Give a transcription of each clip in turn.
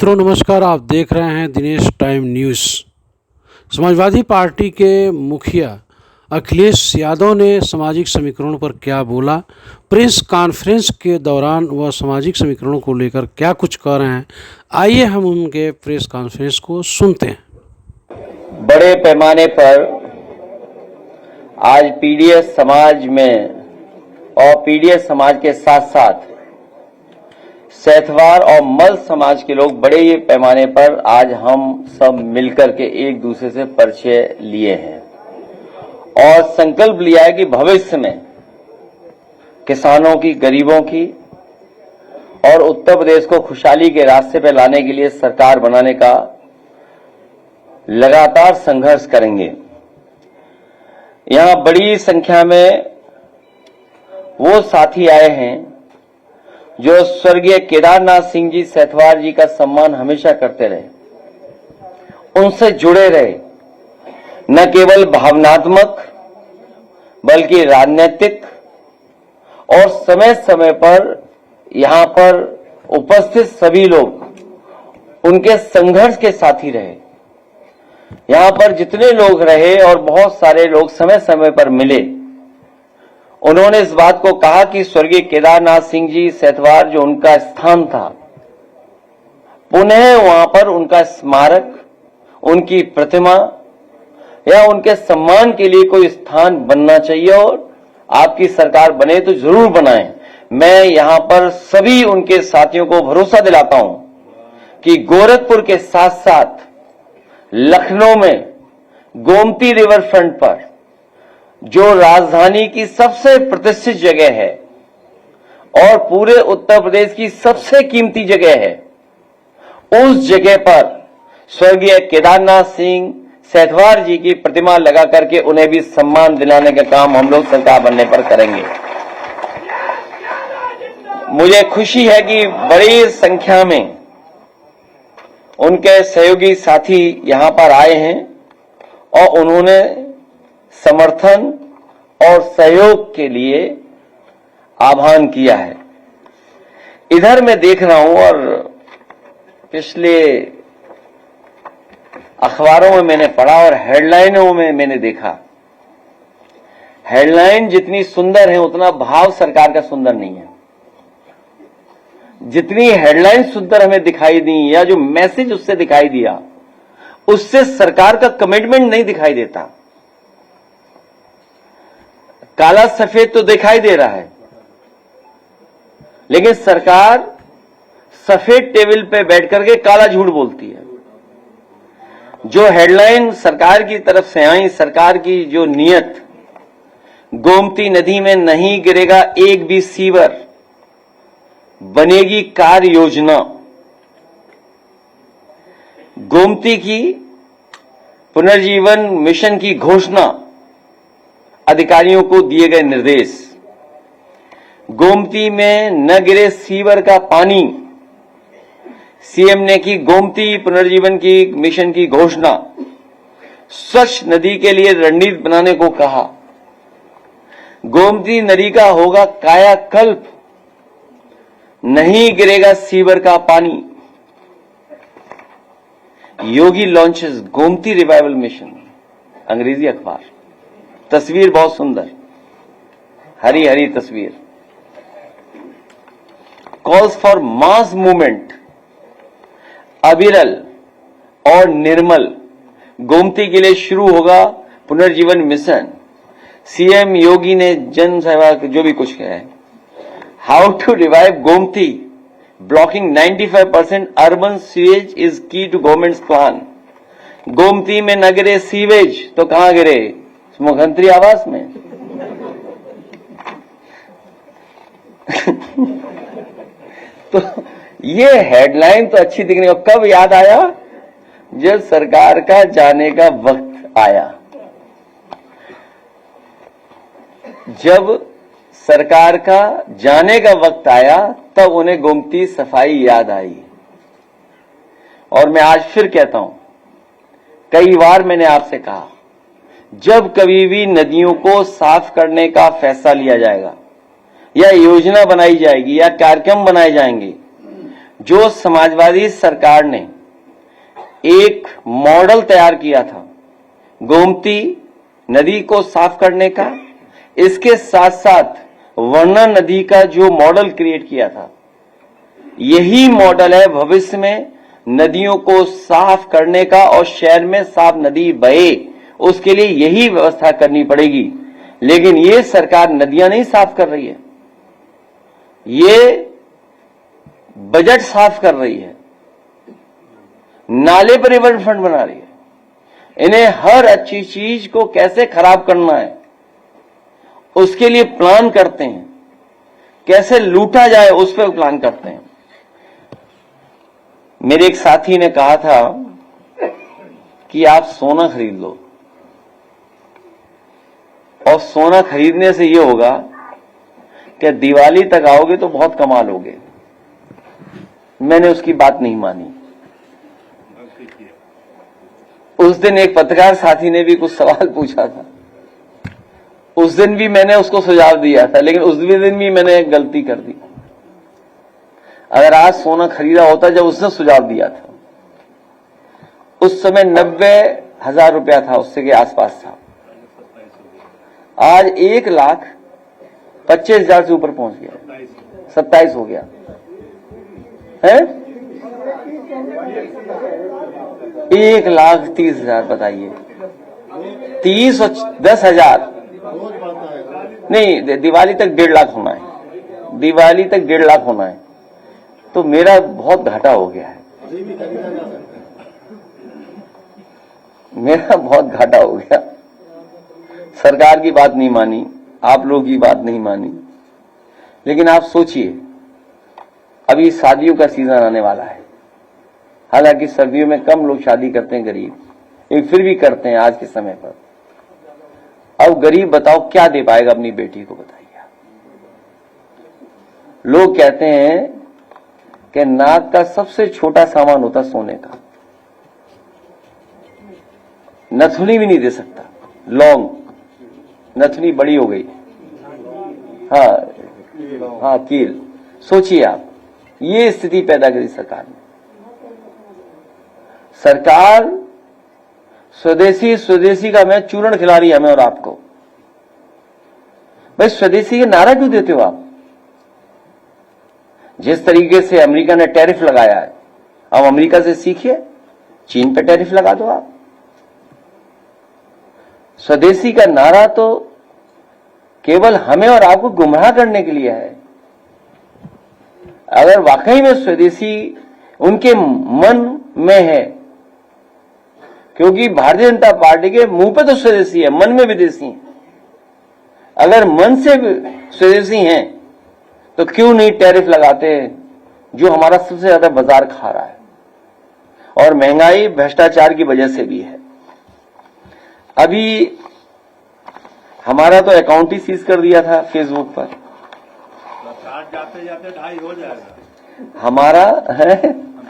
मित्रों नमस्कार। आप देख रहे हैं Dinesh time news. Samajwadi party के मुखिया अखिलेश यादव ने सामाजिक समीकरणों पर क्या बोला, प्रेस कॉन्फ्रेंस के दौरान वह सामाजिक समीकरणों को लेकर क्या कुछ कह रहे हैं, आइए हम उनके प्रेस कॉन्फ्रेंस को सुनते हैं। बड़े पैमाने पर आज पीडीएस समाज में और पीडीएस समाज के साथ साथ सैथवार और मल समाज के लोग बड़े पैमाने पर आज हम सब मिलकर के एक दूसरे से परिचय लिए हैं और संकल्प लिया है कि भविष्य में किसानों की, गरीबों की और उत्तर प्रदेश को खुशहाली के रास्ते पर लाने के लिए सरकार बनाने का लगातार संघर्ष करेंगे। यहां बड़ी संख्या में वो साथी आए हैं जो स्वर्गीय केदारनाथ सिंह जी सैथवार जी का सम्मान हमेशा करते रहे, उनसे जुड़े रहे, न केवल भावनात्मक बल्कि राजनीतिक, और समय समय पर यहां पर उपस्थित सभी लोग उनके संघर्ष के साथी रहे। यहां पर जितने लोग रहे और बहुत सारे लोग समय समय पर मिले, उन्होंने इस बात को कहा कि स्वर्गीय केदारनाथ सिंह जी सैथवार जो उनका स्थान था, पुनः वहां पर उनका स्मारक, उनकी प्रतिमा या उनके सम्मान के लिए कोई स्थान बनना चाहिए और आपकी सरकार बने तो जरूर बनाएं। मैं यहां पर सभी उनके साथियों को भरोसा दिलाता हूं कि गोरखपुर के साथ साथ लखनऊ में गोमती रिवर फ्रंट पर जो राजधानी की सबसे प्रतिष्ठित जगह है और पूरे उत्तर प्रदेश की सबसे कीमती जगह है, उस जगह पर स्वर्गीय केदारनाथ सिंह सैथवार जी की प्रतिमा लगा करके उन्हें भी सम्मान दिलाने का काम हम लोग सरकार बनने पर करेंगे। मुझे खुशी है कि बड़ी संख्या में उनके सहयोगी साथी यहां पर आए हैं और उन्होंने समर्थन और सहयोग के लिए आह्वान किया है। इधर मैं देख रहा हूं और पिछले अखबारों में मैंने पढ़ा और हेडलाइनों में मैंने देखा, हेडलाइन जितनी सुंदर है उतना भाव सरकार का सुंदर नहीं है। जितनी हेडलाइन सुंदर हमें दिखाई दी या जो मैसेज उससे दिखाई दिया, उससे सरकार का कमिटमेंट नहीं दिखाई देता। काला सफेद तो दिखाई दे रहा है, लेकिन सरकार सफेद टेबल पे बैठ करके काला झूठ बोलती है। जो हेडलाइन सरकार की तरफ से आई, सरकार की जो नियत, गोमती नदी में नहीं गिरेगा एक भी सीवर, बनेगी कार्य योजना, गोमती की पुनर्जीवन मिशन की घोषणा, अधिकारियों को दिए गए निर्देश, गोमती में न गिरे सीवर का पानी, सीएम ने की गोमती पुनर्जीवन की मिशन की घोषणा, स्वच्छ नदी के लिए रणनीति बनाने को कहा, गोमती नदी का होगा कायाकल्प, नहीं गिरेगा सीवर का पानी। योगी लॉन्चेस गोमती रिवाइवल मिशन, अंग्रेजी अखबार, तस्वीर बहुत सुंदर, हरी हरी तस्वीर। कॉल्स फॉर मास मूवमेंट, अविरल और निर्मल, गोमती के लिए शुरू होगा पुनर्जीवन मिशन। सीएम योगी ने जन सेवा जो भी कुछ कहा है। How to revive Gomti, blocking 95% urban sewage is key to government's plan. Gomti में न गिरे सीवेज तो कहां गिरे? मुख्यमंत्री आवास में। तो ये हेडलाइन तो अच्छी दिखने को कब याद आया? जब सरकार का जाने का वक्त आया। जब सरकार का जाने का वक्त आया तब उन्हें गोमती सफाई याद आई। और मैं आज फिर कहता हूं, कई बार मैंने आपसे कहा, जब कभी भी नदियों को साफ करने का फैसला लिया जाएगा या योजना बनाई जाएगी या कार्यक्रम बनाए जाएंगे, जो समाजवादी सरकार ने एक मॉडल तैयार किया था गोमती नदी को साफ करने का, इसके साथ साथ वर्णा नदी का जो मॉडल क्रिएट किया था, यही मॉडल है भविष्य में नदियों को साफ करने का और शहर में साफ नदी बहे, उसके लिए यही व्यवस्था करनी पड़ेगी। लेकिन ये सरकार नदियां नहीं साफ कर रही है, ये बजट साफ कर रही है, नाले परिवहन फंड बना रही है। इन्हें हर अच्छी चीज को कैसे खराब करना है उसके लिए प्लान करते हैं, कैसे लूटा जाए उस पर प्लान करते हैं। मेरे एक साथी ने कहा था कि आप सोना खरीद लो और सोना खरीदने से यह होगा कि दिवाली तक आओगे तो बहुत कमा लोगे। मैंने उसकी बात नहीं मानी। उस दिन एक पत्रकार साथी ने भी कुछ सवाल पूछा था, उस दिन भी मैंने उसको सुझाव दिया था, लेकिन उस दिन भी मैंने एक गलती कर दी। अगर आज सोना खरीदा होता जब उसने सुझाव दिया था, उस समय 90,000 रुपया था, उससे के आसपास था। आज 1,25,000 से ऊपर पहुंच गया, 27 हो गया है। 1,30,000 बताइए, 30 और 10,000 नहीं, दिवाली तक 1.5 लाख होना है, दिवाली तक 1.5 लाख होना है, तो मेरा बहुत घाटा हो गया है, मेरा बहुत घाटा हो गया। सरकार की बात नहीं मानी, आप लोगों की बात नहीं मानी। लेकिन आप सोचिए, अभी शादियों का सीजन आने वाला है। हालांकि सर्दियों में कम लोग शादी करते हैं गरीब, लेकिन फिर भी करते हैं आज के समय पर। अब गरीब बताओ क्या दे पाएगा अपनी बेटी को, बताइए। लोग कहते हैं कि नाक का सबसे छोटा सामान होता सोने का, नथुनी भी नहीं दे सकता, लौंग, नथुनी बड़ी हो गई, हाँ कील। सोचिए आप, ये स्थिति पैदा करी सरकार ने। सरकार स्वदेशी का मैं चूरण खिला रही है हमें और आपको। भाई स्वदेशी के नारा क्यों देते हो आप? जिस तरीके से अमेरिका ने टैरिफ लगाया है, अब अमेरिका से सीखिए, चीन पे टैरिफ लगा दो आप। स्वदेशी का नारा तो केवल हमें और आपको गुमराह करने के लिए है। अगर वाकई में स्वदेशी उनके मन में है, क्योंकि भारतीय जनता पार्टी के मुंह पे तो स्वदेशी है, मन में विदेशी है। अगर मन से स्वदेशी हैं तो क्यों नहीं टैरिफ लगाते जो हमारा सबसे ज्यादा बाजार खा रहा है, और महंगाई भ्रष्टाचार की वजह से भी है। अभी हमारा तो अकाउंट ही सीज कर दिया था फेसबुक पर, जाते जाते 2.5 हो जाएगा हमारा है।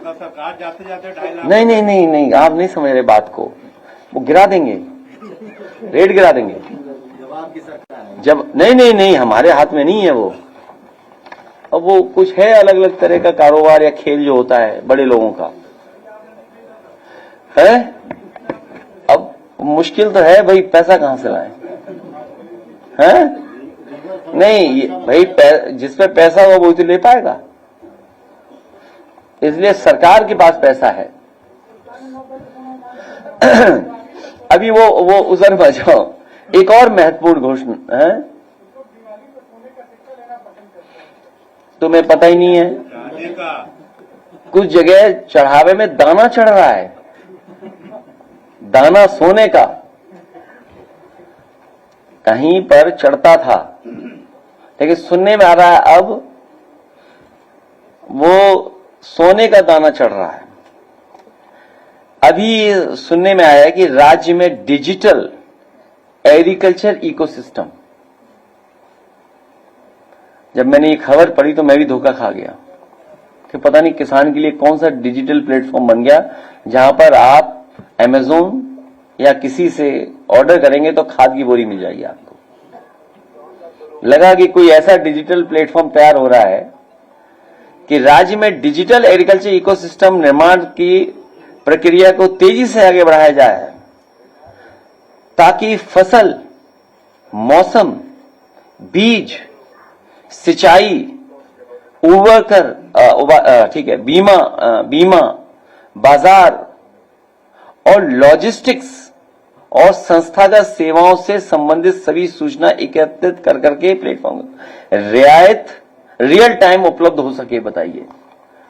सरकार जाते जाते 2.5 लाख। नहीं, आप नहीं समझ रहे बात को। वो गिरा देंगे, रेट गिरा देंगे जवाब की सरकार है। जब नहीं, हमारे हाथ में नहीं है वो। अब वो कुछ है अलग अलग तरह का कारोबार या खेल जो होता है बड़े लोगों का है। अब मुश्किल तो है भाई, पैसा कहां से लाएं? है नहीं भाई, जिस पे पैसा हो वो तो ले पाएगा। इसलिए सरकार के पास पैसा है। अभी वो उधर बचाओ। एक और महत्वपूर्ण घोषणा है, तुम्हें पता ही नहीं है, कुछ जगह चढ़ावे में दाना चढ़ रहा है, दाना सोने का। कहीं पर चढ़ता था, लेकिन सुनने में आ रहा है अब वो सोने का दाना चढ़ रहा है। अभी सुनने में आया है कि राज्य में डिजिटल एग्रीकल्चर इकोसिस्टम, जब मैंने ये खबर पढ़ी तो मैं भी धोखा खा गया कि पता नहीं किसान के लिए कौन सा डिजिटल प्लेटफॉर्म बन गया जहां पर आप अमेज़न या किसी से ऑर्डर करेंगे तो खाद की बोरी मिल जाएगी आपको। लगा कि कोई ऐसा डिजिटल प्लेटफॉर्म तैयार हो रहा है कि राज्य में डिजिटल एग्रीकल्चर इकोसिस्टम निर्माण की प्रक्रिया को तेजी से आगे बढ़ाया जाए ताकि फसल, मौसम, बीज, सिंचाई, बीमा, बाजार और लॉजिस्टिक्स और संस्थागत सेवाओं से संबंधित सभी सूचना एकत्रित कर करके प्लेटफॉर्म रियल टाइम उपलब्ध हो सके। बताइए,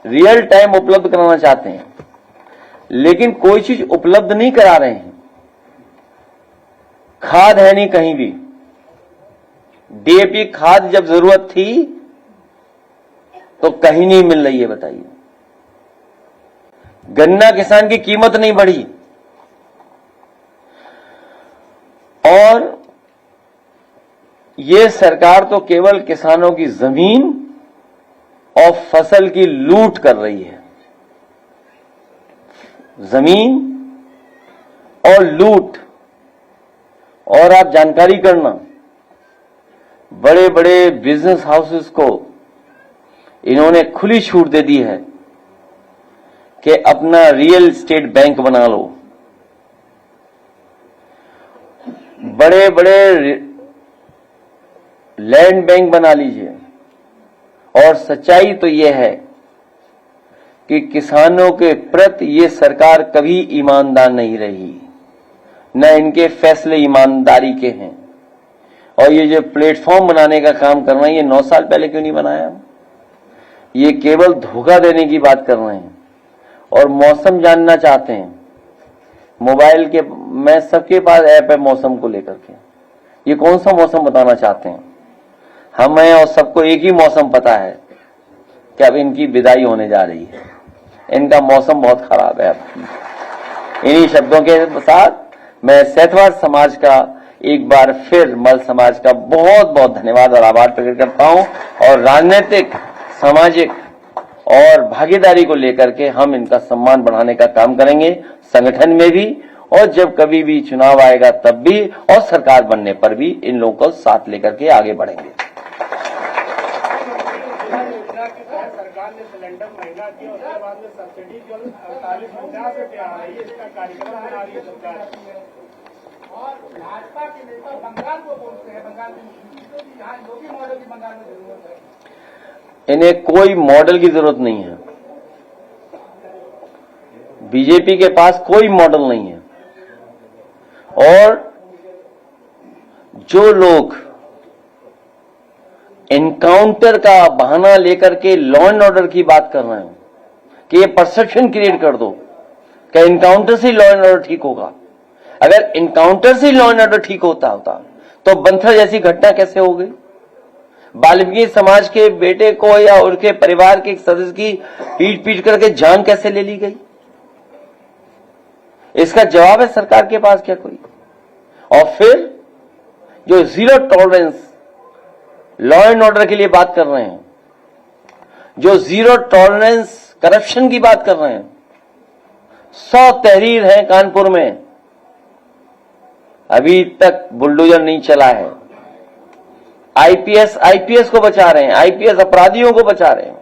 रियल टाइम उपलब्ध कराना चाहते हैं लेकिन कोई चीज उपलब्ध नहीं करा रहे हैं। खाद है नहीं कहीं भी। डीएपी खाद जब जरूरत थी तो कहीं नहीं मिल रही है। बताइए, गन्ना किसान की कीमत नहीं बढ़ी और ये सरकार तो केवल किसानों की जमीन और फसल की लूट कर रही है। जमीन और लूट। और आप जानकारी करना, बड़े बड़े बिजनेस हाउसेस को इन्होंने खुली छूट दे दी है कि अपना रियल एस्टेट बैंक बना लो। बड़े बड़े लैंड बैंक बना लीजिए। और सच्चाई तो यह है कि किसानों के प्रति ये सरकार कभी ईमानदार नहीं रही, न इनके फैसले ईमानदारी के हैं। और ये जो प्लेटफॉर्म बनाने का काम कर रहे हैं, ये 9 साल पहले क्यों नहीं बनाया? ये केवल धोखा देने की बात कर रहे हैं और मौसम जानना चाहते हैं। मोबाइल के मैं सबके पास ऐप है मौसम को लेकर के। ये कौन सा मौसम बताना चाहते हैं? हमें और सबको एक ही मौसम पता है कि अब इनकी विदाई होने जा रही है। इनका मौसम बहुत खराब है। इन्हीं शब्दों के साथ मैं सैतवाद समाज का एक बार फिर मल समाज का बहुत बहुत धन्यवाद और आभार प्रकट करता हूं। और राजनीतिक, सामाजिक और भागीदारी को लेकर के हम इनका सम्मान बढ़ाने का काम करेंगे, संगठन में भी, और जब कभी भी चुनाव आएगा तब भी, और सरकार बनने पर भी इन लोगों को साथ लेकर के आगे बढ़ेंगे। सरकार ने सिलेंडर महंगा किया, उसके बाद में सब्सिडी जो 4850 रुपये आ रही है, इसका कार्यक्रम बना रही है सरकार। और भाजपा के नेता बंगाल को बोलते हैं, बंगाल में यहाँ जो भी मॉडल की बंगाल में जरूरत है। इन्हें कोई मॉडल की जरूरत नहीं है। बीजेपी के पास कोई मॉडल नहीं है। और जो लोग एनकाउंटर का बहाना लेकर के लॉ एंड ऑर्डर की बात कर रहे हैं कि ये परसेप्शन क्रिएट कर दो कि एनकाउंटर से लॉ एंड ऑर्डर ठीक होगा। अगर एनकाउंटर से लॉ एंड ऑर्डर ठीक होता तो बंथर जैसी घटना कैसे हो गई? वाल्मीकि समाज के बेटे को या उनके परिवार के एक सदस्य की पीट करके जान कैसे ले ली गई? इसका जवाब है सरकार के पास क्या कोई? और फिर जो zero tolerance law and order के लिए बात कर रहे हैं, जो जीरो टॉलरेंस करप्शन की बात कर रहे हैं, 100 तहरीर है कानपुर में, अभी तक बुलडोजर नहीं चला है। आईपीएस को बचा रहे हैं, आईपीएस अपराधियों को बचा रहे हैं।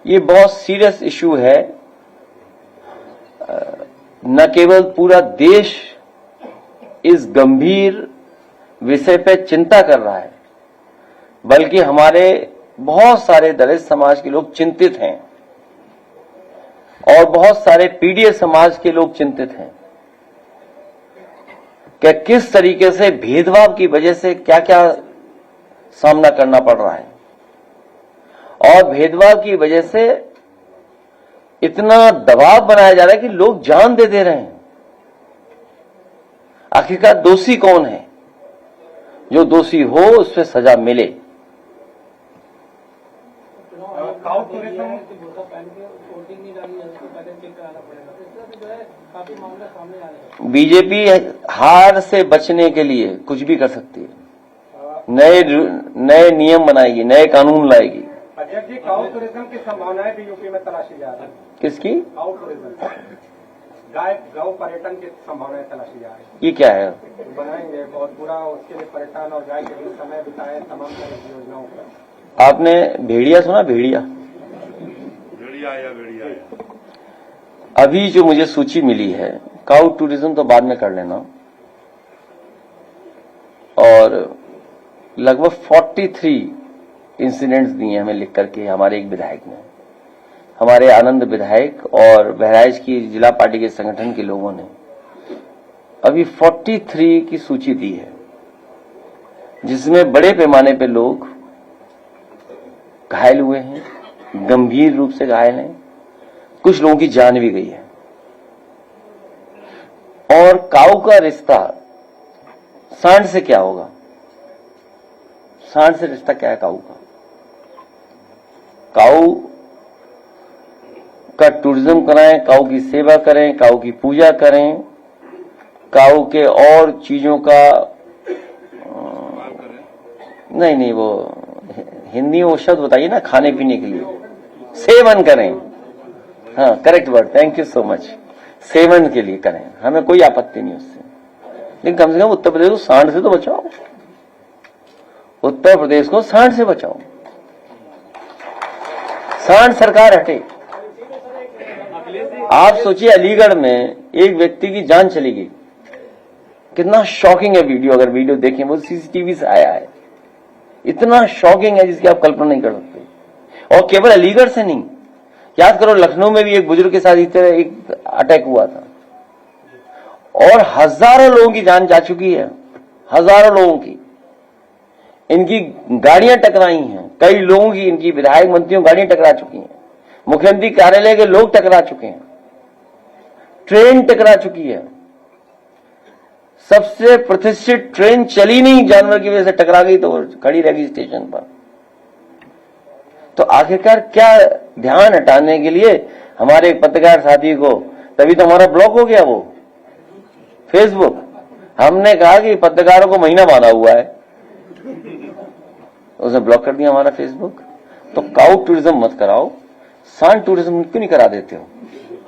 ये बहुत सीरियस इशू है। न केवल पूरा देश इस गंभीर विषय पे चिंता कर रहा है, बल्कि हमारे बहुत सारे दलित समाज के लोग चिंतित हैं और बहुत सारे पीडीए समाज के लोग चिंतित हैं कि किस तरीके से भेदभाव की वजह से क्या क्या सामना करना पड़ रहा है और भेदभाव की वजह से इतना दबाव बनाया जा रहा है कि लोग जान दे दे रहे हैं। आखिरकार दोषी कौन है? जो दोषी हो उस पर सजा मिले। काउ टूरिज्म बीजेपी हार से बचने के लिए कुछ भी कर सकती है, नए नियम बनाएगी, नए कानून लाएगी। अध्यक्ष जी, काउ टूरिज्म की संभावनाएं भी यूपी में तलाशी जा रही है। किसकी? काउ टूरिज्म, गाय गौ पर्यटन की संभावनाएं तलाशी जा रही है। ये क्या है? बनाएंगे बहुत पूरा, उसके लिए पर्यटन और गाय के लिए समय बिताए, तमाम तरह की योजनाओं पर। आपने भेड़िया सुना? भेड़िया अभी जो मुझे सूची मिली है, काउ टूरिज्म तो बाद में कर लेना, और लगभग 43 इंसिडेंट्स दिए हमें लिख करके हमारे एक विधायक ने, हमारे आनंद विधायक और बहराइच की जिला पार्टी के संगठन के लोगों ने अभी 43 की सूची दी है, जिसमें बड़े पैमाने पे लोग घायल हुए हैं, गंभीर रूप से घायल हैं, कुछ लोगों की जान भी गई है। और काऊ का रिश्ता सांड से क्या होगा? सांड से रिश्ता क्या है काऊ का? काऊ का टूरिज्म कराएं, काऊ की सेवा करें, काऊ की पूजा करें, काऊ के और चीजों का नहीं, वो हिंदी में वो शब्द बताइए ना, खाने पीने के लिए सेवन करें। हाँ, correct word, thank you so much. Seven के लिए करें, हमें कोई आपत्ति नहीं उससे, लेकिन कम से कम उत्तर प्रदेश को सांड से तो बचाओ, उत्तर प्रदेश को सांड से बचाओ। सांड सरकार हटे। आप सोचिए, अलीगढ़ में एक व्यक्ति की जान चली गई, कितना शॉकिंग है वीडियो, अगर वीडियो देखें, वो सीसीटीवी से आया है, इतना शॉकिंग है जिसकी आप कल्पना नहीं कर सकते। और केवल अलीगढ़ से नहीं, याद करो लखनऊ में भी एक बुजुर्ग के साथ इस तरह एक अटैक हुआ था, और हजारों लोगों की जान जा चुकी है, हजारों लोगों की। इनकी गाड़ियां टकराई हैं, कई लोगों की, इनकी विधायक मंत्रियों गाड़ियां टकरा चुकी हैं, मुख्यमंत्री कार्यालय के लोग टकरा चुके हैं, ट्रेन टकरा चुकी है, सबसे प्रतिष्ठित ट्रेन चली नहीं, जानवर की वजह से टकरा गई तो खड़ी रह गई स्टेशन पर। तो आखिरकार क्या ध्यान हटाने के लिए हमारे एक पत्रकार साथी को, तभी तो हमारा ब्लॉक हो गया वो फेसबुक। हमने कहा कि पत्रकारों को महीना बांधा हुआ है, उसने ब्लॉक कर दिया हमारा फेसबुक। तो काउ टूरिज्म मत कराओ, सांड टूरिज्म क्यों नहीं करा देते हो?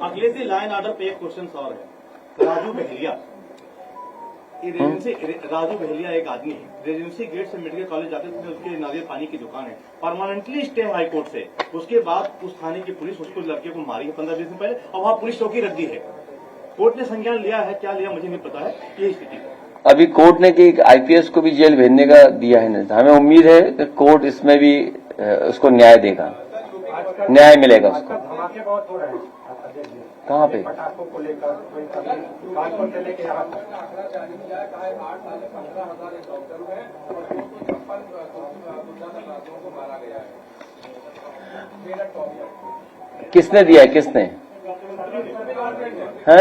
अखिलेश जी, लाइन ऑर्डर पे एक क्वेश्चन और है। राजू बहेलिया, राजू बहेलिया एक आदमी है, रेजिडेंसी गेट से मेडिकल कॉलेज जाते थे, उसके नारियल पानी की दुकान है, परमानेंटली स्टे हाई कोर्ट से। उसके बाद उस थाने की पुलिस उसको, लड़के को मारी है 15-20 दिन पहले, और वहां पुलिस चौकी रख दी है। कोर्ट ने संज्ञान लिया है, क्या लिया मुझे नहीं पता है, ये स्थिति है। अभी कोर्ट ने कि आईपीएस को भी जेल भेजने का दिया है, हमें उम्मीद है कि कोर्ट इसमें भी उसको न्याय देगा, न्याय मिलेगा उसको। धमाके बहुत हो रहे हैं कहाँ पे? पटाखों को लेकर, कानपुर से लेकर यहाँ तक। किसने दिया है? किसने है?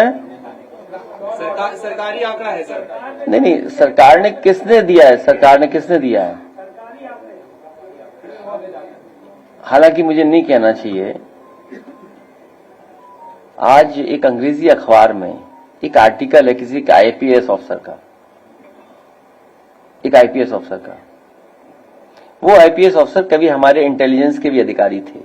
सरकारी आंकड़ा है सर। नहीं, सरकार ने किसने दिया है? सरकार ने किसने दिया है? हालांकि मुझे नहीं कहना चाहिए, आज एक अंग्रेजी अखबार में एक आर्टिकल है किसी का आईपीएस ऑफिसर का, एक आईपीएस ऑफिसर का। वो आईपीएस ऑफिसर कभी हमारे इंटेलिजेंस के भी अधिकारी थे।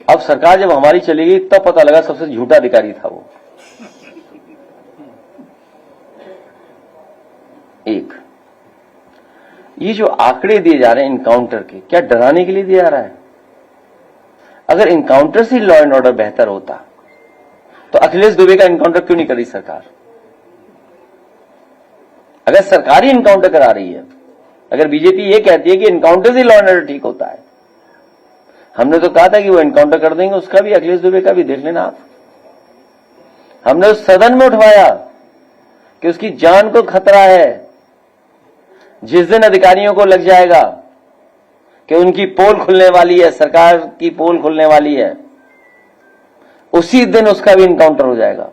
अब सरकार जब हमारी चली गई तब पता लगा सबसे झूठा अधिकारी था वो। एक ये जो आंकड़े दिए जा रहे हैं इनकाउंटर के, क्या डराने के लिए दिया जा रहा है? अगर इनकाउंटर से लॉ एंड ऑर्डर बेहतर होता तो अखिलेश दुबे का इनकाउंटर क्यों नहीं कर रही सरकार? अगर सरकार ही इनकाउंटर करा रही है, अगर बीजेपी ये कहती है कि इनकाउंटर से लॉ एंड ऑर्डर ठीक होता है, हमने तो कहा था कि वो इनकाउंटर कर देंगे, उसका भी, अखिलेश दुबे का भी देख लेना आप। हमने उस सदन में उठवाया कि उसकी जान को खतरा है। जिस दिन अधिकारियों को लग जाएगा कि उनकी पोल खुलने वाली है, सरकार की पोल खुलने वाली है, उसी दिन उसका भी इनकाउंटर हो जाएगा।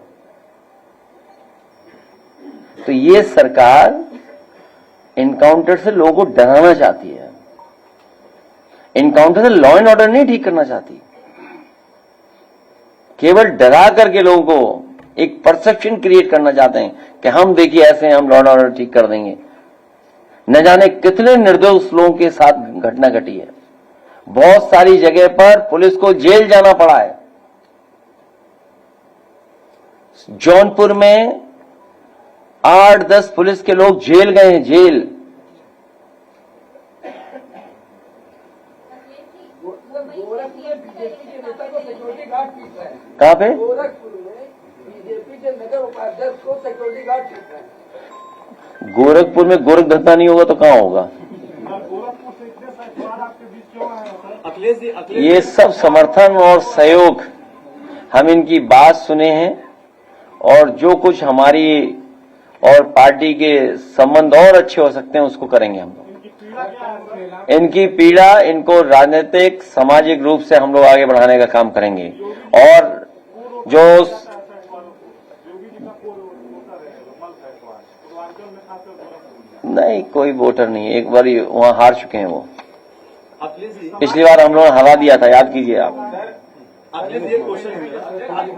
तो ये सरकार इनकाउंटर से लोगों को डराना चाहती है, इनकाउंटर से लॉ एंड ऑर्डर नहीं ठीक करना चाहती। केवल डरा करके लोगों को एक परसेप्शन क्रिएट करना चाहते हैं कि हम देखिए ऐसे हैं, हम लॉ एंड ऑर्डर ठीक कर देंगे। न जाने कितने निर्दोष लोगों के साथ घटना घटी है। बहुत सारी जगह पर पुलिस को जेल जाना पड़ा है। जौनपुर में 8-10 पुलिस के लोग जेल गए हैं, जेल। कहां पे? गोरखपुर में बीजेपी के नगर उपाध्यक्ष को सिक्योरिटी गार्ड पीट रहे हैं। गोरखपुर में गोरख धंधा नहीं होगा तो कहां होगा? गोरखपुर से इतने सवाल आपके बीच क्यों आए हैं सर? अखिलेश जी ये सब समर्थन और सहयोग, हम इनकी बात सुने हैं और जो कुछ हमारी और पार्टी के संबंध और अच्छे हो सकते हैं उसको करेंगे हम लोग। इनकी पीड़ा, इनको राजनीतिक सामाजिक रूप से हम लोग आगे बढ़ाने का काम करेंगे। और जो नहीं, कोई वोटर नहीं है, एक बार वहां हार चुके हैं वो। अखिलेश जी पिछली बार हम लोगों ने हरा दिया था, याद कीजिए आप। अखिलेश जी एक क्वेश्चन है मेरा,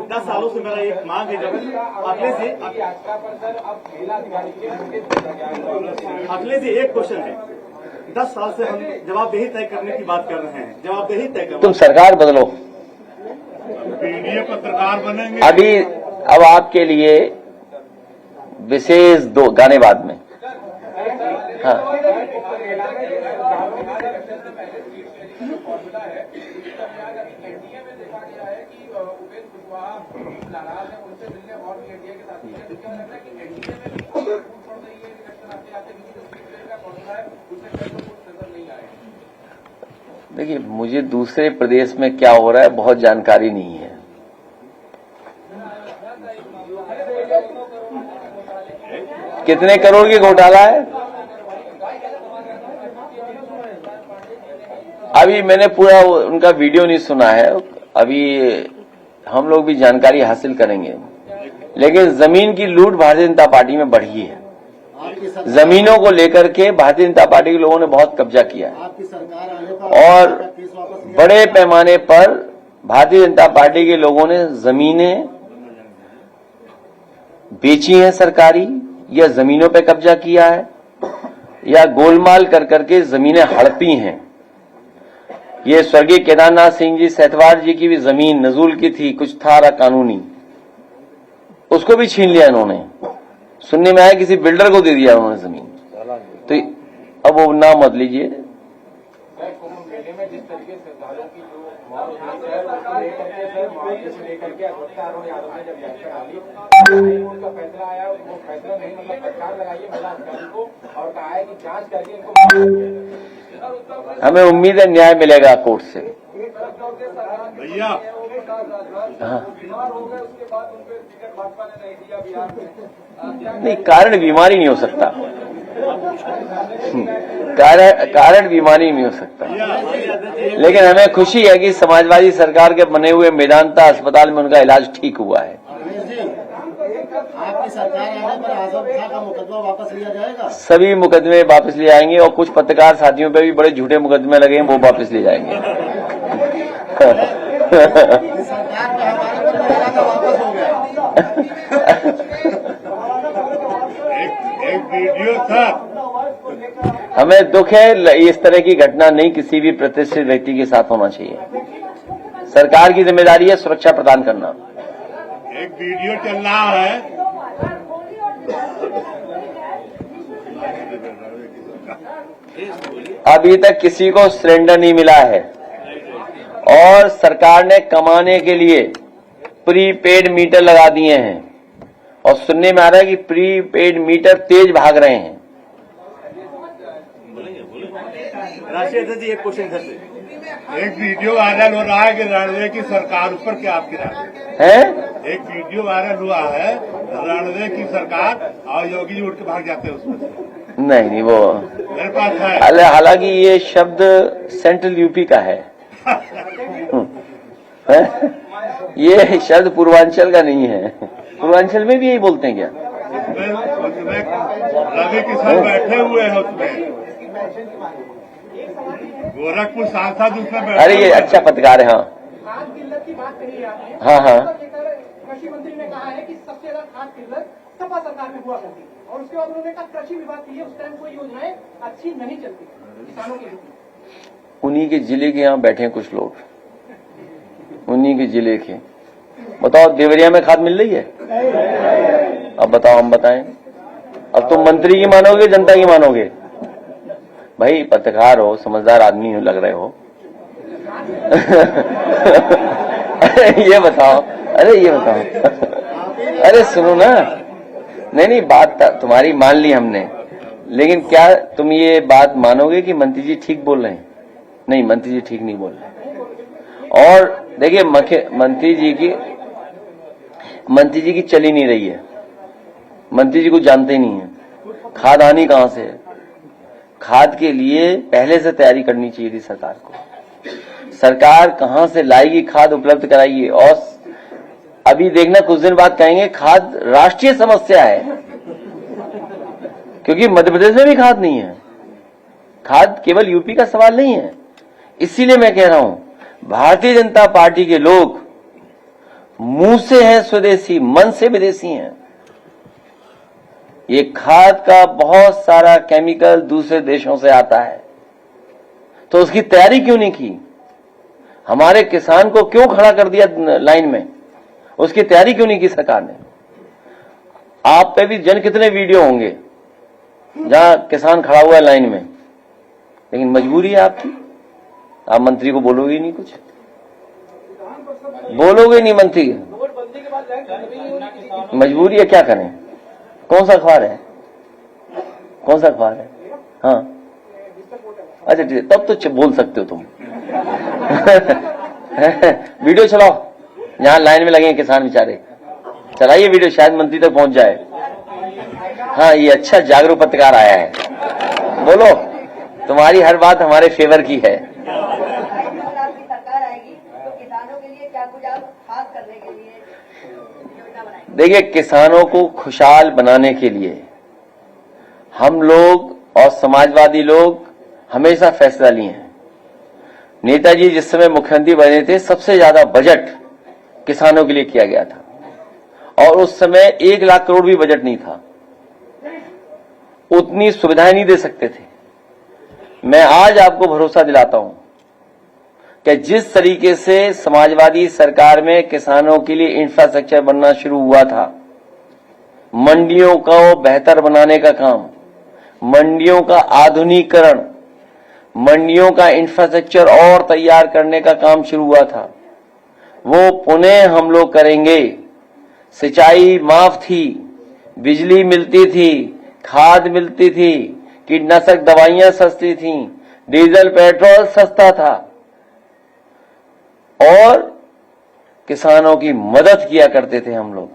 10 सालों से मेरा एक मांग है। जब अखिलेश जी एक क्वेश्चन है, 10 साल से हम जवाबदेही तय करने की बात कर रहे हैं, जवाबदेही तय कर। तुम सरकार बदलो, पीडीए पत्रकार बनेंगे। अभी अब आपके लिए विशेष 2 गाने बाद में। हाँ, देखिए, मुझे दूसरे प्रदेश में क्या हो रहा है बहुत जानकारी नहीं है। कितने करोड़ की घोटाला है? अभी मैंने पूरा उनका वीडियो नहीं सुना है, अभी हम लोग भी जानकारी हासिल करेंगे। लेकिन जमीन की लूट भारतीय जनता पार्टी में बढ़ी है। जमीनों को लेकर के भारतीय जनता पार्टी के लोगों ने बहुत कब्जा किया है आपकी सरकार आने पर और बड़े पैमाने पर भारतीय जनता पार्टी के लोगों ने जमीनें बेची हैं सरकारी, या जमीनों पे कब्जा किया है, या गोलमाल कर करके जमीनें हड़पी हैं। ये स्वर्गीय केदारनाथ सिंह जी सेतवार जी की भी जमीन नजूल की थी, कुछ था कानूनी, उसको भी छीन लिया इन्होंने। सुनने में आया किसी बिल्डर को दे दिया उन्होंने जमीन। तो अब वो नाम मत लीजिए। फैसला आया वो फैसला नहीं, मतलब फटकार लगाइए महिला अधिकारी को और कहा है कि जांच करके इनको। हमें उम्मीद है न्याय मिलेगा कोर्ट से। भैया नहीं, कारण बीमारी नहीं हो सकता। कारण बीमारी नहीं हो सकता। लेकिन हमें खुशी है कि समाजवादी सरकार के बने हुए मेदांता अस्पताल में उनका इलाज ठीक हुआ है। आपकी सरकार आने पर आजम खां का मुकदमा वापस लिया जाएगा? सभी मुकदमे वापस लिए जाएंगे और कुछ पत्रकार साथियों पे भी बड़े झूठे मुकदमे लगे हैं, वो वापस लिए जाएंगे। सरकार का हमारे पर महिला का वापस हो गया। एक वीडियो था। हमें दुख है, इस तरह की घटना नहीं किसी भी प्रतिष्ठित व्यक्ति के साथ होना चाहिए। सरकार की जिम्मेदारी है सुरक्षा प्रदान करना। एक वीडियो चल रहा है, अभी तक किसी को सिलेंडर नहीं मिला है और सरकार ने कमाने के लिए प्रीपेड मीटर लगा दिए हैं और सुनने में आ रहा है कि प्रीपेड मीटर तेज भाग रहे हैं। राष्ट्रीय अध्यक्ष जी एक क्वेश्चन घर से, एक वीडियो वायरल हो रहा है कि रणवे की सरकार ऊपर क्या आपकी राय है? एक वीडियो वायरल हुआ है, रणवे की सरकार और योगी जी उठ के भाग जाते हैं उसमें से। नहीं, वो मेरे पास है। हालांकि ये शब्द सेंट्रल यूपी का है। ये शब्द पूर्वांचल का नहीं है। पूर्वांचल में भी यही बोलते हैं क्या? उसमें रवि किशन बैठे हुए हैं उसमें, गोरखपुर सांसद उसमें बैठे। अरे ये अच्छा पत्रकार है। हाँ, खाद किल्लत की बात कही आपने। हाँ, हाँ। लेकर कृषि मंत्री ने कहा है कि सबसे ज्यादा खाद किल्लत सपा सरकार में हुआ करती थी, और उसके बाद उन्होंने कहा कृषि विभाग के लिए उस टाइम कोई योजनाएं अच्छी नहीं चलती किसानों के लिए। उन्हीं के जिले के यहाँ बैठे हैं कुछ लोग, उन्हीं के जिले के। बताओ देवरिया में खाद मिल रही है? अब बताओ, हम बताएं। अब तुम मंत्री की मानोगे, जनता की मानोगे? भाई पत्रकार हो, समझदार आदमी हो, लग रहे हो। ये बताओ, अरे ये बताओ, अरे सुनो ना, नहीं बात तुम्हारी मान ली हमने, लेकिन क्या तुम ये बात मानोगे कि मंत्री जी ठीक बोल रहे हैं? नहीं, मंत्री जी ठीक नहीं बोल रहे। और देखिए मंत्री जी की चली नहीं रही है। मंत्री जी को जानते ही नहीं है खाद आनी कहां से है। खाद के लिए पहले से तैयारी करनी चाहिए थी सरकार को। सरकार कहां से लाएगी खाद, उपलब्ध कराइए। और अभी देखना, कुछ दिन बाद कहेंगे खाद राष्ट्रीय समस्या है, क्योंकि मध्य प्रदेश में भी खाद नहीं है। खाद केवल यूपी का सवाल नहीं है। इसीलिए मैं कह रहा हूं, भारतीय जनता पार्टी के लोग मुंह से हैं स्वदेशी, मन से विदेशी हैं। ये खाद का बहुत सारा केमिकल दूसरे देशों से आता है, तो उसकी तैयारी क्यों नहीं की? हमारे किसान को क्यों खड़ा कर दिया लाइन में? उसकी तैयारी क्यों नहीं की सरकार ने? आप पे भी कितने वीडियो होंगे जहां किसान खड़ा हुआ है लाइन में, लेकिन मजबूरी है आपकी। आप मंत्री को बोलोगे नहीं, कुछ बोलोगे नहीं मंत्री, मजबूरी है, क्या करें? कौन सा अखबार है? कौन सा अखबार है? हाँ, अच्छा ठीक है, तब तो बोल सकते हो तुम। वीडियो चलाओ, यहां लाइन में लगे हैं किसान बेचारे, चलाइए वीडियो, शायद मंत्री तक पहुंच जाए। हाँ, ये अच्छा जागरूक पत्रकार आया है। बोलो, तुम्हारी हर बात हमारे फेवर की है। सरकार आएगी तो किसानों के लिए क्या कुछ आप खास करने के लिए योजना बनाएंगे? देखिए, किसानों को खुशहाल बनाने के लिए हम लोग और समाजवादी लोग हमेशा फैसला लिए हैं। नेताजी जिस समय मुख्यमंत्री बने थे, सबसे ज्यादा बजट किसानों के लिए किया गया था, और उस समय 1 लाख करोड़ भी बजट नहीं था, उतनी सुविधाएं नहीं दे सकते थे। मैं आज आपको भरोसा दिलाता हूं कि जिस तरीके से समाजवादी सरकार में किसानों के लिए इंफ्रास्ट्रक्चर बनना शुरू हुआ था, मंडियों को बेहतर बनाने का काम, मंडियों का आधुनिकीकरण, मंडियों का इंफ्रास्ट्रक्चर और तैयार करने का काम शुरू हुआ था, वो पुनः हम लोग करेंगे। सिंचाई माफ थी, बिजली मिलती थी, खाद मिलती थी, कीटनाशक दवाइयां सस्ती थी, डीजल पेट्रोल सस्ता था, और किसानों की मदद किया करते थे हम लोग।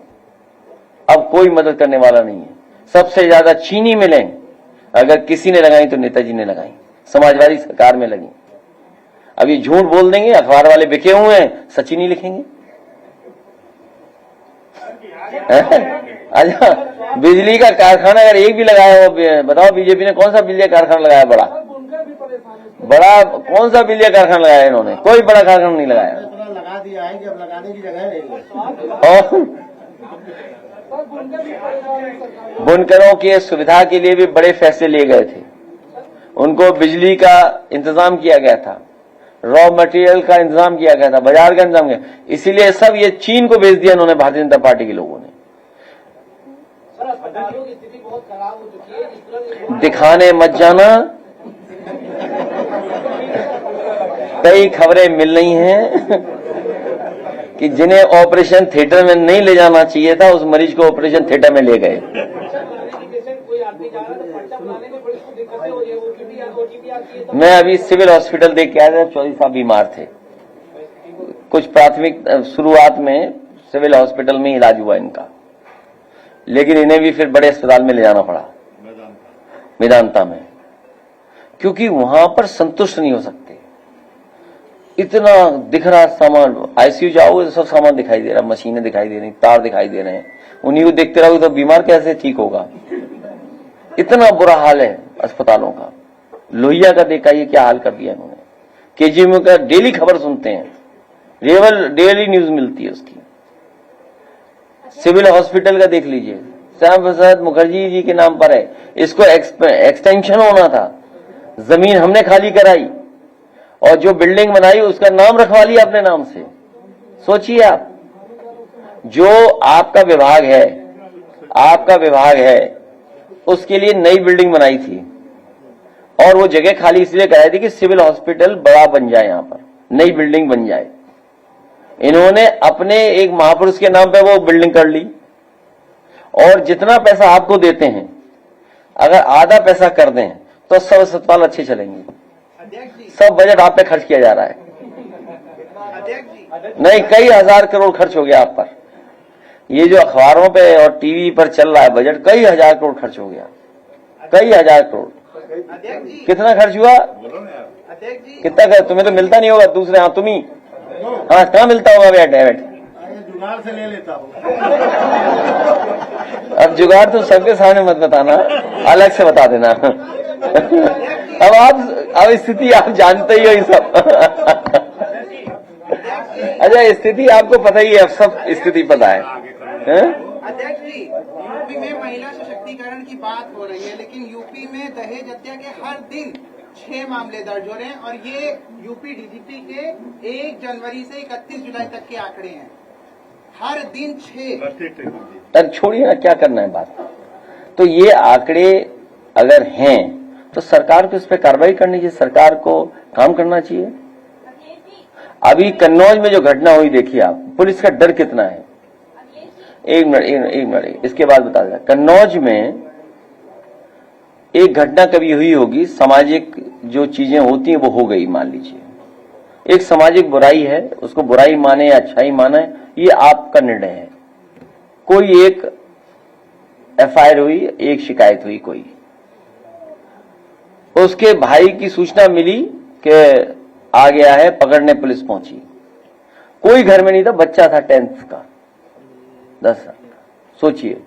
अब कोई मदद करने वाला नहीं है। सबसे ज्यादा चीनी मिलें अगर किसी ने लगाई तो नेताजी ने लगाई, समाजवादी सरकार में लगी। अब ये झूठ बोल देंगे, अखबार वाले बिके हुए हैं, सच्ची नहीं लिखेंगे। अच्छा, बिजली का कारखाना अगर एक भी लगाया हो, बताओ बीजेपी ने कौन सा बिजली का कारखाना लगाया? बड़ा कौन सा बिजली का कारखाना लगाया इन्होंने? कोई बड़ा कारखाना नहीं लगाया। लगा दिया है कि अब लगाने की जगह नहीं है। और बुनकरों की सुविधा के लिए भी बड़े फैसले लिए गए थे। उनको बिजली का इंतजाम किया गया था, रॉ मटेरियल का इंतजाम किया गया था, बाजार का इंतजाम किया। इसीलिए सब ये चीन को भेज दिया इन्होंने, भारतीय जनता पार्टी के लोगों ने। अस्पतालों की स्थिति बहुत खराब हो चुकी है, जिस तरह दिखाने मत जाना, कई खबरें मिल रही हैं कि जिन्हें ऑपरेशन थिएटर में नहीं ले जाना चाहिए था, उस मरीज को ऑपरेशन थिएटर में ले गए। कोई आदमी जा रहा है तो पर्चा बनाने में बड़ी दिक्कतें हो रही है। ओटीपी आती है। मैं अभी सिविल हॉस्पिटल देख के आया था, 24 साहब बीमार थे। कुछ प्राथमिक शुरुआत में सिविल हॉस्पिटल में इलाज हुआ इनका, लेकिन इन्हें भी फिर बड़े अस्पताल में ले जाना पड़ा, मेदांता में, क्योंकि वहां पर संतुष्ट नहीं हो सकते। इतना दिख रहा सामान, आईसीयू जाओगे तो सब सामान दिखाई दे रहा, मशीनें दिखाई दे रही, तार दिखाई दे रहे हैं, उन्हीं को देखते रहोगे तो बीमार कैसे ठीक होगा। इतना बुरा हाल है अस्पतालों का। लोहिया का देखा ये क्या हाल कर दिया इन्होंने। केजीएम का डेली खबर सुनते हैं डेली न्यूज मिलती है उसकी। सिविल हॉस्पिटल का देख लीजिए, श्याम प्रसाद मुखर्जी जी के नाम पर है, इसको एक्सटेंशन होना था, जमीन हमने खाली कराई और जो बिल्डिंग बनाई उसका नाम रखवा लिया अपने नाम से। सोचिए आप, जो आपका विभाग है उसके लिए नई बिल्डिंग बनाई थी और वो जगह खाली इसलिए कराई थी कि सिविल हॉस्पिटल बड़ा बन जाए, यहां पर नई बिल्डिंग बन जाए। इन्होंने अपने एक महापुरुष के नाम पे वो बिल्डिंग कर ली और जितना पैसा आपको देते हैं अगर आधा पैसा कर दें तो सब अस्पताल अच्छे चलेंगे। सब बजट आप पे खर्च किया जा रहा है। नहीं, कई हजार करोड़ खर्च हो गया आप पर। ये जो अखबारों पे और टीवी पर चल रहा है बजट, कई हजार करोड़ खर्च हो गया, कई हजार करोड़। कितना खर्च हुआ? कितना खर्च? तुम्हें तो मिलता नहीं होगा, दूसरे हाँ तुम ही, हाँ कहाँ मिलता होगा बैठ जुगाड़ से ले लेता हूँ। अब जुगाड़ तो सबके सामने मत बताना, अलग से बता देना। अब स्थिति आप जानते ही हो ये सब। अच्छा, स्थिति आपको पता ही है, अब सब स्थिति पता है। अध्यक्ष जी, यूपी में महिला सशक्तिकरण की बात हो रही है, लेकिन यूपी में दहेज हत्या के हर दिन 6 मामले दर्ज हो रहे हैं और ये यूपी डीजीपी के 1 जनवरी से 31 जुलाई तक के आंकड़े हैं। हर दिन 6। अरे छोड़िए ना, क्या करना है बात। तो ये आंकड़े अगर हैं तो सरकार को इस पर कार्रवाई करनी चाहिए, सरकार को काम करना चाहिए। अभी कन्नौज में जो घटना हुई देखिए आप, पुलिस का डर कितना है। एक मिनट इसके बाद बता दें। कन्नौज में एक घटना कभी हुई होगी, सामाजिक जो चीजें होती हैं वो हो गई, मान लीजिए एक सामाजिक बुराई है, उसको बुराई माने या अच्छाई माने ये आपका निर्णय है। कोई एक एफआईआर हुई, एक शिकायत हुई, कोई उसके भाई की सूचना मिली कि आ गया है, पकड़ने पुलिस पहुंची। कोई घर में नहीं था, बच्चा था 10th का, 10 साल का, सोचिए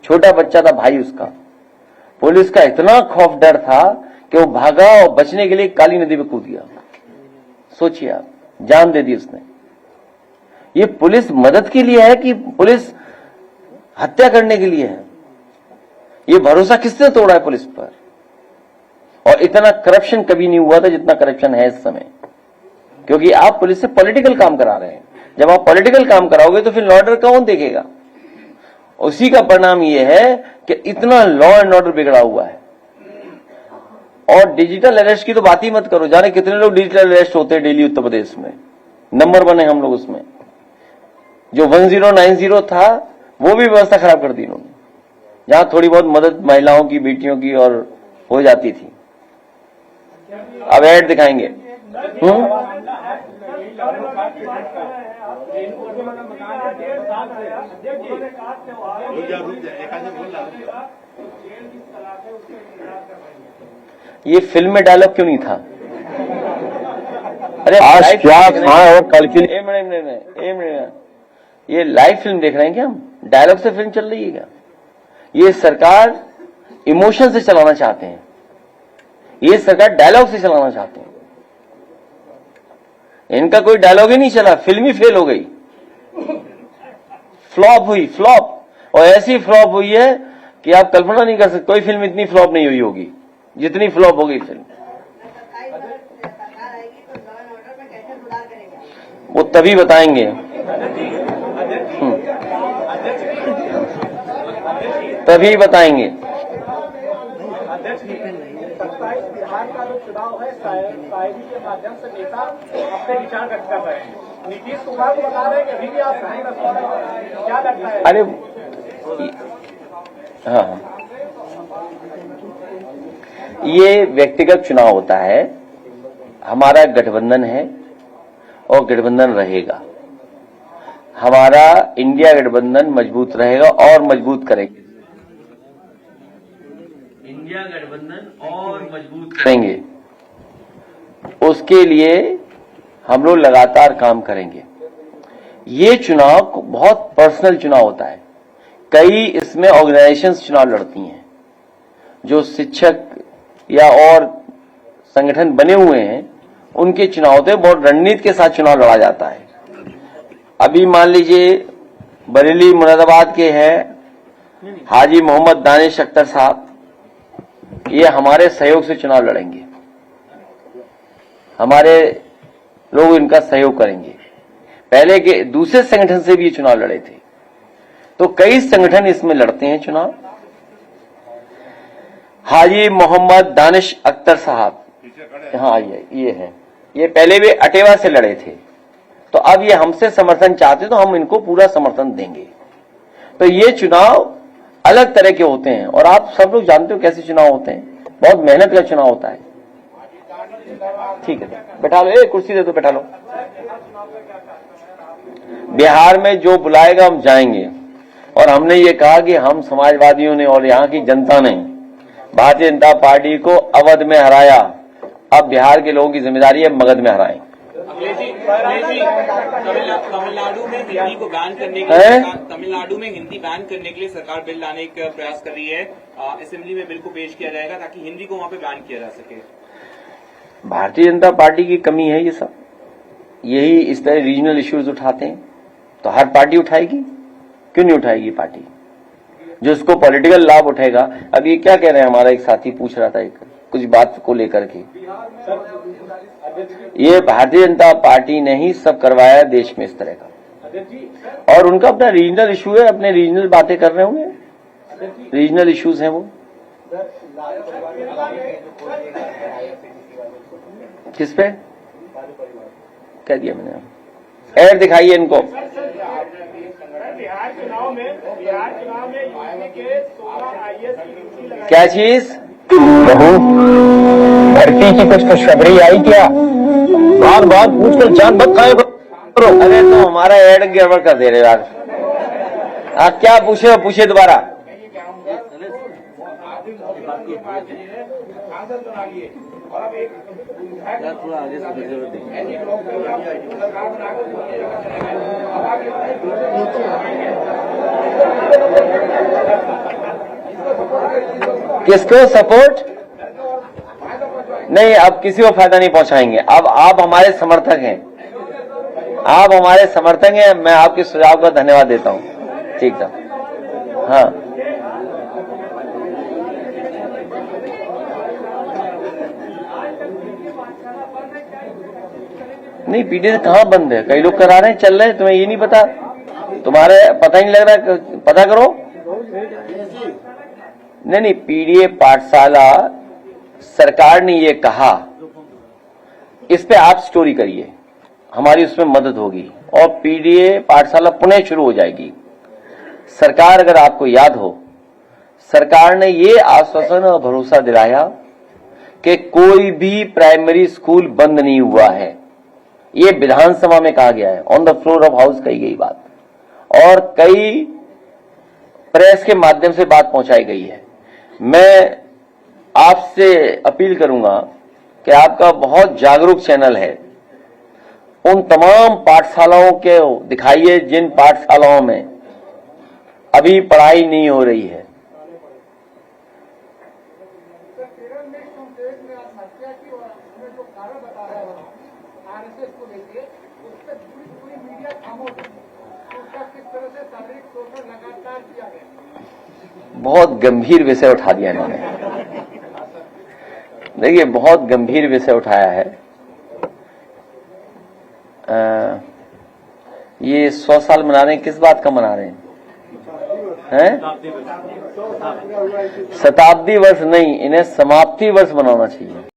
छोटा बच्चा था, भाई उसका। पुलिस का इतना खौफ डर था कि वो भागा और बचने के लिए काली नदी में कूद गया। सोचिए आप, जान दे दी उसने। ये पुलिस मदद के लिए है कि पुलिस हत्या करने के लिए है? ये भरोसा किसने तोड़ा है पुलिस पर? और इतना करप्शन कभी नहीं हुआ था जितना करप्शन है इस समय, क्योंकि आप पुलिस से पॉलिटिकल काम करा रहे हैं। जब आप पॉलिटिकल काम कराओगे तो फिर लॉ ऑर्डर कौन देखेगा? उसी का परिणाम यह है कि इतना लॉ एंड ऑर्डर बिगड़ा हुआ है। और डिजिटल अरेस्ट की तो बात ही मत करो, जाने कितने लोग डिजिटल अरेस्ट होते हैं डेली उत्तर प्रदेश में, नंबर 1 है हम लोग उसमें। जो 1090 था वो भी व्यवस्था खराब कर दी इन्होंने, जहां थोड़ी बहुत मदद महिलाओं की, बेटियों की और हो जाती थी। अब ऐड दिखाएंगे। ये फिल्म में डायलॉग क्यों नहीं था? अरे आज क्या खाए और कल के लिए ये लाइव फिल्म देख रहे हैं क्या हम? डायलॉग से फिल्म चल रही है क्या? ये सरकार इमोशन से चलाना चाहते हैं, ये सरकार डायलॉग से चलाना चाहते हैं। इनका कोई डायलॉग ही नहीं चला, फिल्म ही फेल हो गई, फ्लॉप हुई, फ्लॉप। और ऐसी फ्लॉप हुई है कि आप कल्पना नहीं कर सकते, कोई फिल्म इतनी फ्लॉप नहीं हुई होगी जितनी फ्लॉप हो गई फिल्म। वो तभी बताएंगे, तभी बताएंगे। बिहार का जो चुनाव है शायरी के माध्यम से नेता अपने विचार व्यक्त कर रहे हैं। नीतीश कुमार को बता रहे हैं कि अभी भी आप सही रखते हैं, क्या लगता है? अरे हाँ, ये व्यक्तिगत चुनाव होता है, हमारा गठबंधन है और गठबंधन रहेगा। हमारा इंडिया गठबंधन मजबूत रहेगा और मजबूत करेंगे, इंडिया गठबंधन और मजबूत करेंगे। उसके लिए हम लोग लगातार काम करेंगे। ये चुनाव बहुत पर्सनल चुनाव होता है, कई इसमें ऑर्गेनाइजेशंस चुनाव लड़ती हैं। जो शिक्षक या और संगठन बने हुए हैं उनके चुनाव होते हैं, बहुत रणनीति के साथ चुनाव लड़ा जाता है। अभी मान लीजिए बरेली मुरादाबाद के हैं हाजी मोहम्मद दानिश अख्तर साहब, ये हमारे सहयोग से चुनाव लड़ेंगे, हमारे लोग इनका सहयोग करेंगे। पहले के दूसरे संगठन से भी ये चुनाव लड़े थे, तो कई संगठन इसमें लड़ते हैं चुनाव। हाजी मोहम्मद दानिश अख्तर साहब, हाँ ये है, ये पहले भी अटेवा से लड़े थे, तो अब ये हमसे समर्थन चाहते तो हम इनको पूरा समर्थन देंगे। तो ये चुनाव अलग तरह के होते हैं और आप सब लोग जानते हो कैसे चुनाव होते हैं, बहुत मेहनत का चुनाव होता है। ठीक है, बैठा लो, कुर्सी दे दो, बैठा लो। बिहार में जो बुलाएगा हम जाएंगे, और हमने ये कहा कि हम समाजवादियों ने और यहाँ की जनता ने भारतीय जनता पार्टी को अवध में हराया, अब बिहार के लोगों की जिम्मेदारी है मगध में हराएं। तमिलनाडु में हिंदी को बैन करने के लिए तमिलनाडु में हिंदी बैन करने के लिए सरकार बिल लाने का प्रयास कर रही है। असेंबली में बिल को पेश किया जाएगा ताकि हिंदी को वहां पे बैन किया जा सके। भारतीय जनता पार्टी की कमी है ये सब, यही इस तरह रीजनल इश्यूज उठाते हैं, तो हर पार्टी उठाएगी, क्यों नहीं उठाएगी पार्टी जो उसको पॉलिटिकल लाभ उठेगा। अब ये क्या कह रहे हैं, हमारा एक साथी पूछ रहा था कुछ बात को लेकर के, ये भारतीय जनता पार्टी ने ही सब करवाया देश में इस तरह का, और उनका अपना रीजनल इशू है, अपने रीजनल बातें कर रहे होंगे, रीजनल इश्यूज हैं वो। किस पे कह दिया मैंने, ऐड दिखाइए इनको। बिहार चुनाव में यूपी के 16 IAS की ड्यूटी लगाई। क्या चीज? भर्ती की कुछ खुशखबरी आई क्या? बार बार पूछ कर जान मत खाए करो। अरे तो हमारा ऐड गड़बड़ कर दे रहे यार, आप क्या पूछे पूछे दोबारा। किसको सपोर्ट नहीं, अब किसी को फायदा नहीं पहुंचाएंगे। अब आप हमारे समर्थक हैं, आप हमारे समर्थक हैं, मैं आपके सुझाव का धन्यवाद देता हूं। ठीक था, हाँ नहीं, पीटीए कहाँ बंद है, कई लोग करा रहे हैं, चल रहे हैं, तुम्हें ये नहीं पता, तुम्हारे पता ही नहीं लग रहा, पता करो। नहीं, पीडीए पाठशाला सरकार ने ये कहा, इस पे आप स्टोरी करिए, हमारी उसमें मदद होगी और पीडीए पाठशाला पुनः शुरू हो जाएगी। सरकार, अगर आपको याद हो, सरकार ने ये आश्वासन और भरोसा दिलाया कि कोई भी प्राइमरी स्कूल बंद नहीं हुआ है। ये विधानसभा में कहा गया है, on the floor of house कही गई बात, और कई प्रेस के माध्यम से बात पहुंचाई गई है। मैं आपसे अपील करूंगा कि आपका बहुत जागरूक चैनल है, उन तमाम पाठशालाओं के दिखाइए जिन पाठशालाओं में अभी पढ़ाई नहीं हो रही है। बहुत गंभीर विषय उठा दिया इन्होंने, देखिए बहुत गंभीर विषय उठाया है। ये 100 साल मना रहे हैं, किस बात का मना रहे हैं? शताब्दी वर्ष नहीं, इन्हें समाप्ति वर्ष मनाना चाहिए।